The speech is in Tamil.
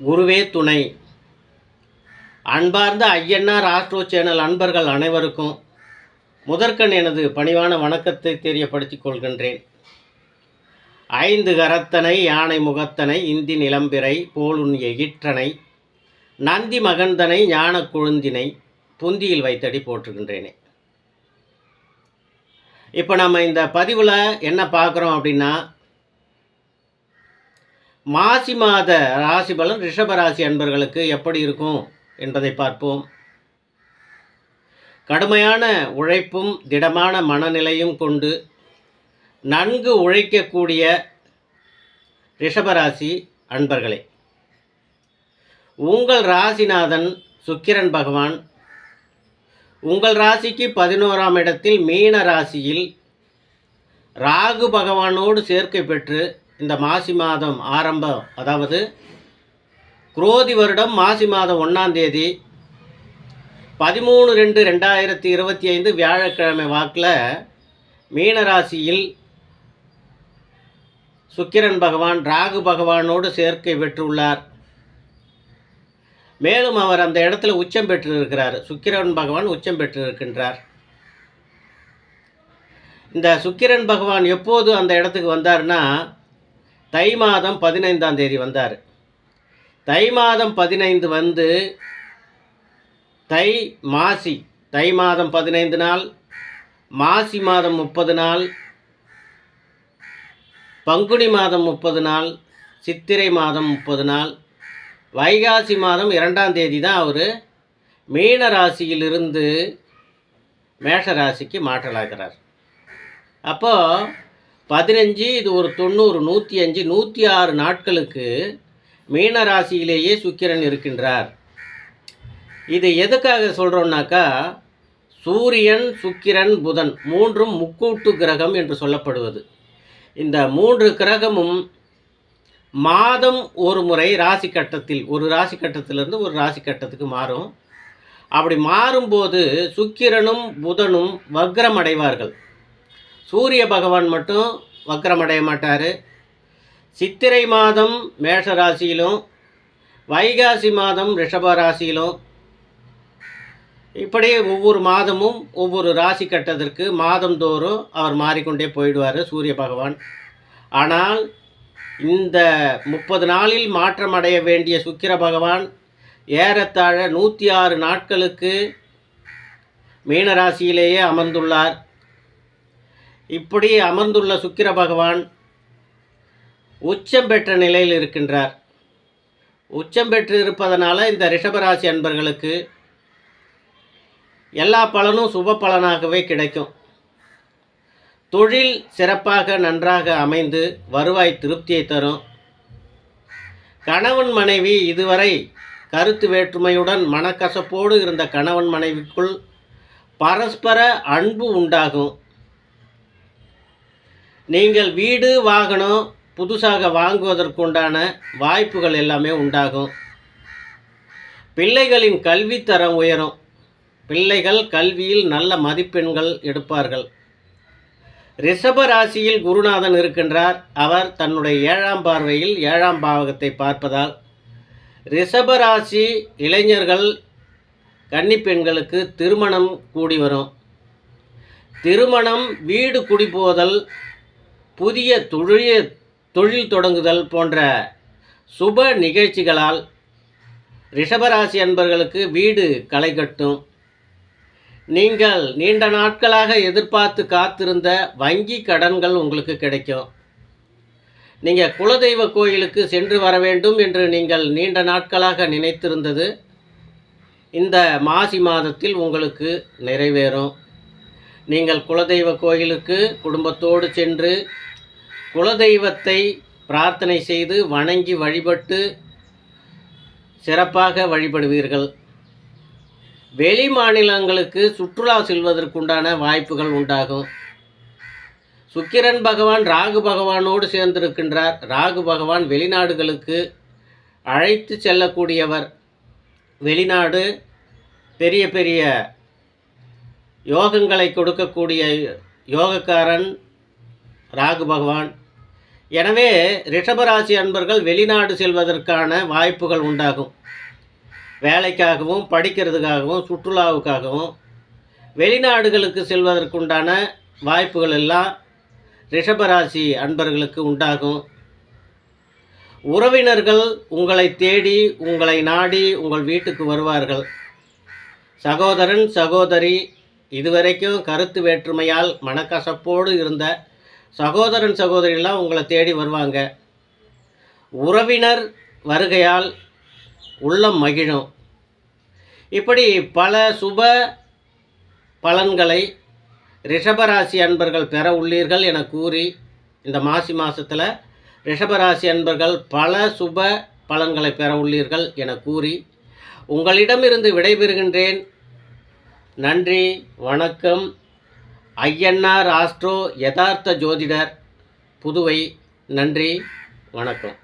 குருவே துணை. அன்பார்ந்த ஐயன்னார் ஆஸ்ட்ரோ சேனல் அன்பர்கள் அனைவருக்கும் முதற்கண் எனது பணிவான வணக்கத்தை தெரியப்படுத்திக் கொள்கின்றேன். 5 கரத்தனை யானை முகத்தனை இந்தி நிலம்பிறை போலுன் எகிற்றனை நந்தி மகந்தனை ஞான கொழுந்தினை புந்தியில் வைத்தடி போற்றுகின்றேனே. இப்போ நம்ம இந்த பதிவில் என்ன பார்க்குறோம் அப்படின்னா, மாசி மாத ராசி பலன் ரிஷபராசி அன்பர்களுக்கு எப்படி இருக்கும் என்பதை பார்ப்போம். கடுமையான உழைப்பும் திடமான மனநிலையும் கொண்டு நன்கு உழைக்கக்கூடிய ரிஷபராசி அன்பர்களே, உங்கள் ராசிநாதன் சுக்கிரன் பகவான் உங்கள் ராசிக்கு 11ஆம் இடத்தில் மீன ராசியில் ராகு பகவானோடு சேர்க்கை பெற்று இந்த மாசி மாதம் ஆரம்பம், அதாவது குரோதி வருடம் மாசி மாதம் 1ஆம் தேதி 13/2/2025 வியாழக்கிழமை வாக்கில் மீனராசியில் சுக்கிரன் பகவான் ராகு பகவானோடு சேர்க்கை பெற்றுள்ளார். மேலும் அவர் அந்த இடத்துல உச்சம் பெற்று இருக்கிறார். சுக்கிரன் பகவான் உச்சம் பெற்று இருக்கின்றார். இந்த சுக்கிரன் பகவான் எப்போது அந்த இடத்துக்கு வந்தார்னா, தை மாதம் 15ஆம் தேதி வந்தார். தை மாதம் 15 வந்து தை மாதம் 15 நாள், மாசி மாதம் 30 நாள், பங்குனி மாதம் 30 நாள், சித்திரை மாதம் 30 நாள், வைகாசி மாதம் 2ஆம் தேதி தான் அவர் மீன ராசியிலிருந்து மேஷ ராசிக்கு மாற்றலாகிறார். அப்போது 15, இது ஒரு 90, 105, 106 நாட்களுக்கு மீன ராசியிலேயே சுக்கிரன் இருக்கின்றார். இது எதுக்காக சொல்கிறோம்னாக்கா, சூரியன் சுக்கிரன் புதன் 3ம் முக்கூட்டு கிரகம் என்று சொல்லப்படுவது. இந்த 3 கிரகமும் மாதம் ஒரு முறை ராசி கட்டத்தில், ஒரு ராசி கட்டத்திலிருந்து ஒரு ராசி கட்டத்துக்கு மாறும். அப்படி மாறும்போது சுக்கிரனும் புதனும் வக்ரம் அடைவார்கள். சூரிய பகவான் மட்டும் வக்ரம் அடைய மாட்டார். சித்திரை மாதம் மேஷ ராசியிலும், வைகாசி மாதம் ரிஷப ராசியிலும், இப்படி ஒவ்வொரு மாதமும் ஒவ்வொரு ராசி கட்டத்திற்கு மாதந்தோறும் அவர் மாறிக்கொண்டே போயிடுவார் சூரிய பகவான். ஆனால் இந்த 30 நாளில் மாற்றம் அடைய வேண்டிய சுக்கிர பகவான் ஏறத்தாழ 106 நாட்களுக்கு மீனராசியிலேயே அமர்ந்துள்ளார். இப்படி அமர்ந்துள்ள சுக்கிர பகவான் உச்சம் பெற்ற நிலையில் இருக்கின்றார். உச்சம் பெற்று இருப்பதனால இந்த ரிஷபராசி அன்பர்களுக்கு எல்லா பலனும் சுப பலனாகவே கிடைக்கும். தொழில் சிறப்பாக நன்றாக அமைந்து வருவாய் திருப்தியை தரும். கணவன் மனைவி இதுவரை கருத்து வேற்றுமையுடன் மனக்கசப்போடு இருந்த கணவன் மனைவிக்குள் பரஸ்பர அன்பு உண்டாகும். நீங்கள் வீடு வாகனம் புதுசாக வாங்குவதற்குண்டான வாய்ப்புகள் எல்லாமே உண்டாகும். பிள்ளைகளின் கல்வித்தரம் உயரும். பிள்ளைகள் கல்வியில் நல்ல மதிப்பெண்கள் எடுப்பார்கள். ரிஷப ராசியில் குருநாதன் இருக்கின்றார். அவர் தன்னுடைய 7ஆம் பார்வையில் 7ஆம் பாவகத்தை பார்ப்பதால் ரிஷப ராசி இளைஞர்கள் கன்னிப்பெண்களுக்கு திருமணம் கூடி வரும். திருமணம், வீடு குடிபோதல், புதிய தொழில் தொடங்குதல் போன்ற சுப நிகழ்ச்சிகளால் ரிஷபராசி அன்பர்களுக்கு வீடு களை கட்டும். நீங்கள் நீண்ட நாட்களாக எதிர்பார்த்து காத்திருந்த வங்கி கடன்கள் உங்களுக்கு கிடைக்கும். நீங்கள் குலதெய்வ கோயிலுக்கு சென்று வர வேண்டும் என்று நீங்கள் நீண்ட நாட்களாக நினைத்திருந்தது இந்த மாசி மாதத்தில் உங்களுக்கு நிறைவேறும். நீங்கள் குலதெய்வ கோயிலுக்கு குடும்பத்தோடு சென்று குலதெய்வத்தை பிரார்த்தனை செய்து வணங்கி வழிபட்டு சிறப்பாக வழிபடுவீர்கள். வெளி மாநிலங்களுக்கு சுற்றுலா செல்வதற்குண்டான வாய்ப்புகள் உண்டாகும். சுக்கிரன் பகவான் ராகு பகவானோடு சேர்ந்திருக்கின்றார். ராகு பகவான் வெளிநாடுகளுக்கு அழைத்து செல்லக்கூடியவர். வெளிநாடு பெரிய பெரிய யோகங்களை கொடுக்கக்கூடிய யோகக்காரன் ராகு பகவான். எனவே ரிஷபராசி அன்பர்கள் வெளிநாடு செல்வதற்கான வாய்ப்புகள் உண்டாகும். வேலைக்காகவும் படிக்கிறதுக்காகவும் சுற்றுலாவுக்காகவும் வெளிநாடுகளுக்கு செல்வதற்குண்டான வாய்ப்புகள் எல்லாம் ரிஷபராசி அன்பர்களுக்கு உண்டாகும். உறவினர்கள் உங்களை தேடி உங்களை நாடி உங்கள் வீட்டுக்கு வருவார்கள். சகோதரன் சகோதரி இதுவரைக்கும் கருத்து வேற்றுமையால் மனக்கசப்போடு இருந்த சகோதரன் சகோதரிலாம் உங்களை தேடி வருவாங்க. உறவினர் வருகையால் உள்ளம் மகிழும். இப்படி பல சுப பலன்களை ரிஷபராசி அன்பர்கள் பெற உள்ளீர்கள் என கூறி, இந்த மாசி மாதத்தில் ரிஷபராசி அன்பர்கள் பல சுப பலன்களை பெற உள்ளீர்கள் என கூறி உங்களிடமிருந்து விடைபெறுகின்றேன். நன்றி, வணக்கம். ஐயன்னார் ஆஸ்ட்ரோ யதார்த்த ஜோதிடர், புதுவை. நன்றி, வணக்கம்.